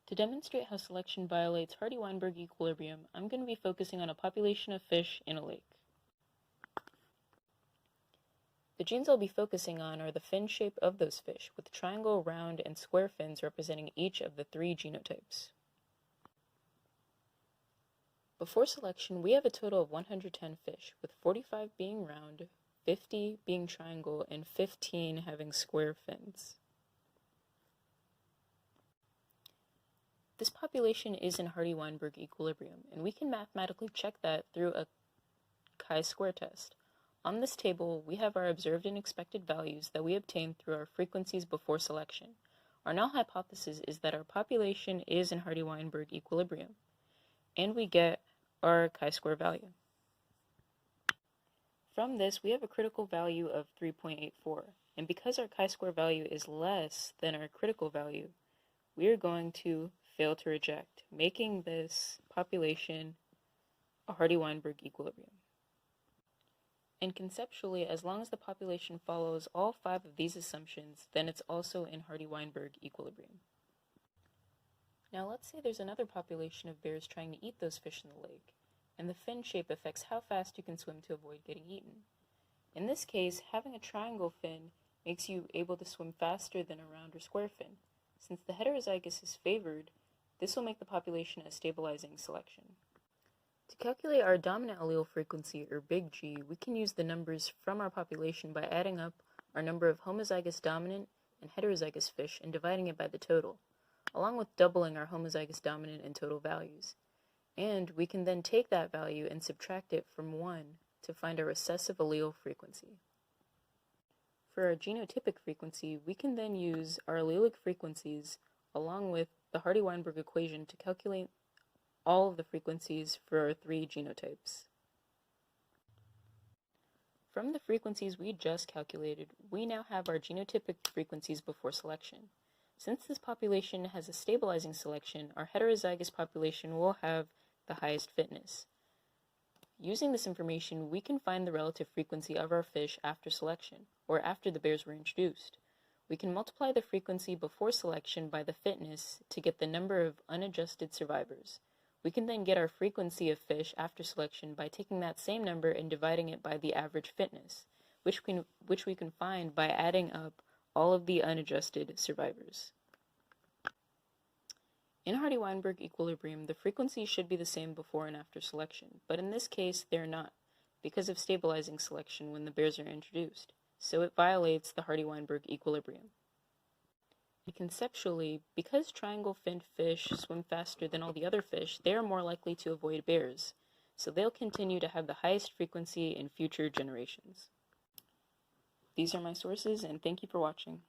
To demonstrate how selection violates Hardy-Weinberg equilibrium, I'm going to be focusing on a population of fish in a lake. The genes I'll be focusing on are the fin shape of those fish, with triangle, round, and square fins representing each of the 3 genotypes. Before selection, we have a total of 110 fish, with 45 being round, 50 being triangle, and 15 having square fins. This population is in Hardy-Weinberg equilibrium, and we can mathematically check that through a chi-square test. On this table, we have our observed and expected values that we obtained through our frequencies before selection. Our null hypothesis is that our population is in Hardy-Weinberg equilibrium, and we get our chi-square value. From this, we have a critical value of 3.84, and because our chi-square value is less than our critical value, we are going to fail to reject, making this population a Hardy-Weinberg equilibrium. And conceptually, as long as the population follows all 5 of these assumptions, then it's also in Hardy-Weinberg equilibrium. Now let's say there's another population of bears trying to eat those fish in the lake, and the fin shape affects how fast you can swim to avoid getting eaten. In this case, having a triangle fin makes you able to swim faster than a round or square fin. Since the heterozygous is favored, this will make the population a stabilizing selection. To calculate our dominant allele frequency, or big G, we can use the numbers from our population by adding up our number of homozygous dominant and heterozygous fish and dividing it by the total, along with doubling our homozygous dominant and total values. And we can then take that value and subtract it from 1 to find our recessive allele frequency. For our genotypic frequency, we can then use our allelic frequencies along with the Hardy-Weinberg equation to calculate all of the frequencies for our 3 genotypes. From the frequencies we just calculated, we now have our genotypic frequencies before selection. Since this population has a stabilizing selection, our heterozygous population will have the highest fitness. Using this information, we can find the relative frequency of our fish after selection, or after the bears were introduced. We can multiply the frequency before selection by the fitness to get the number of unadjusted survivors. We can then get our frequency of fish after selection by taking that same number and dividing it by the average fitness, which we can find by adding up all of the unadjusted survivors. In Hardy-Weinberg equilibrium, the frequencies should be the same before and after selection, but in this case they're not, because of stabilizing selection when the bears are introduced, so it violates the Hardy-Weinberg equilibrium. And conceptually, because triangle-finned fish swim faster than all the other fish, they are more likely to avoid bears, so they'll continue to have the highest frequency in future generations. These are my sources, and thank you for watching.